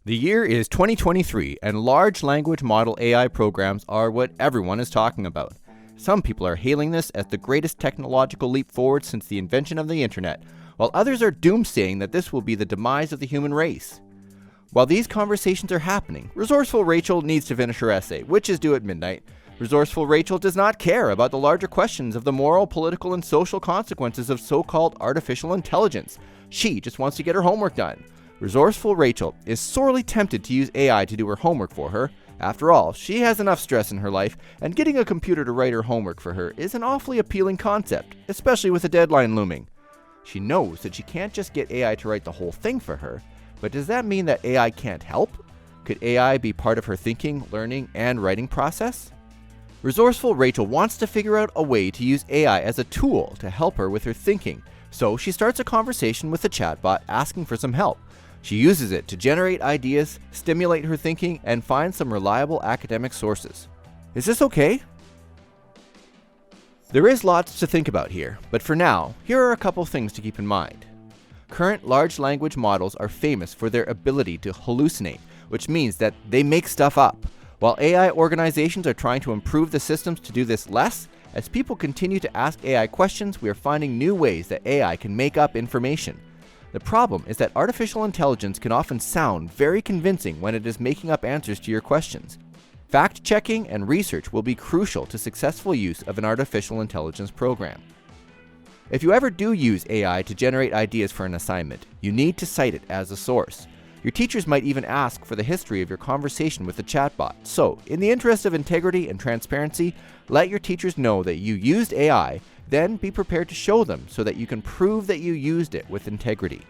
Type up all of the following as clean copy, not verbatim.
The year is 2023, and large language model AI programs are what everyone is talking about. Some people are hailing this as the greatest technological leap forward since the invention of the internet, while others are doomsaying that this will be the demise of the human race. While these conversations are happening, Resourceful Rachel needs to finish her essay, which is due at midnight. Resourceful Rachel does not care about the larger questions of the moral, political, and social consequences of so-called artificial intelligence. She just wants to get her homework done. Resourceful Rachel is sorely tempted to use AI to do her homework for her. After all, she has enough stress in her life, and getting a computer to write her homework for her is an awfully appealing concept, especially with a deadline looming. She knows that she can't just get AI to write the whole thing for her, but does that mean that AI can't help? Could AI be part of her thinking, learning, and writing process? Resourceful Rachel wants to figure out a way to use AI as a tool to help her with her thinking, so she starts a conversation with the chatbot asking for some help. She uses it to generate ideas, stimulate her thinking, and find some reliable academic sources. Is this okay? There is lots to think about here, but for now, here are a couple things to keep in mind. Current large language models are famous for their ability to hallucinate, which means that they make stuff up. While AI organizations are trying to improve the systems to do this less, as people continue to ask AI questions, we are finding new ways that AI can make up information. The problem is that artificial intelligence can often sound very convincing when it is making up answers to your questions. Fact-checking and research will be crucial to successful use of an artificial intelligence program. If you ever do use AI to generate ideas for an assignment, you need to cite it as a source. Your teachers might even ask for the history of your conversation with the chatbot. So, in the interest of integrity and transparency, let your teachers know that you used AI, then be prepared to show them so that you can prove that you used it with integrity.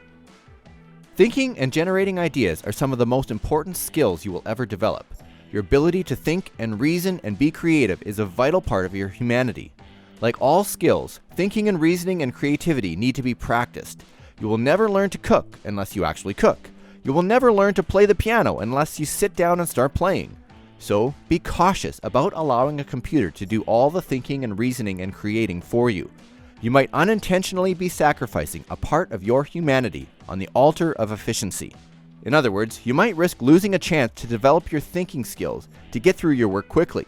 Thinking and generating ideas are some of the most important skills you will ever develop. Your ability to think and reason and be creative is a vital part of your humanity. Like all skills, thinking and reasoning and creativity need to be practiced. You will never learn to cook unless you actually cook. You will never learn to play the piano unless you sit down and start playing. So, be cautious about allowing a computer to do all the thinking and reasoning and creating for you. You might unintentionally be sacrificing a part of your humanity on the altar of efficiency. In other words, you might risk losing a chance to develop your thinking skills to get through your work quickly.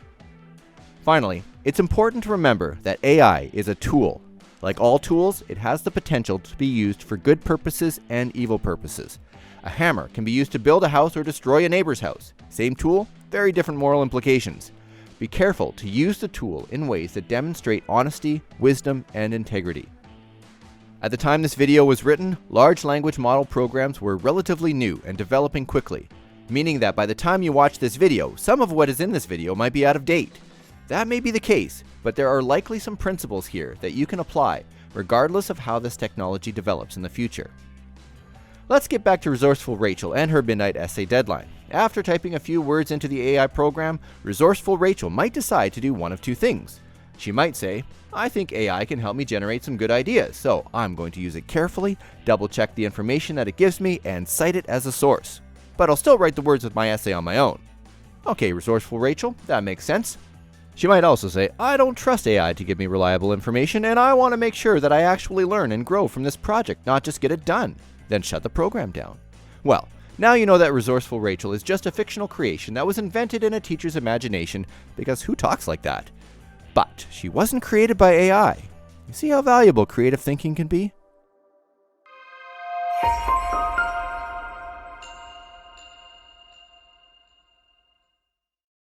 Finally, it's important to remember that AI is a tool. Like all tools, it has the potential to be used for good purposes and evil purposes. A hammer can be used to build a house or destroy a neighbor's house. Same tool, very different moral implications. Be careful to use the tool in ways that demonstrate honesty, wisdom, and integrity. At the time this video was written, large language model programs were relatively new and developing quickly, meaning that by the time you watch this video, some of what is in this video might be out of date. That may be the case, but there are likely some principles here that you can apply, regardless of how this technology develops in the future. Let's get back to Resourceful Rachel and her midnight essay deadline. After typing a few words into the AI program, Resourceful Rachel might decide to do one of two things. She might say, I think AI can help me generate some good ideas, so I'm going to use it carefully, double check the information that it gives me, and cite it as a source. But I'll still write the words of my essay on my own. Okay, Resourceful Rachel, that makes sense. She might also say, I don't trust AI to give me reliable information, and I want to make sure that I actually learn and grow from this project, not just get it done. Then shut the program down. Well, now you know that Resourceful Rachel is just a fictional creation that was invented in a teacher's imagination, because who talks like that? But she wasn't created by AI. You see how valuable creative thinking can be?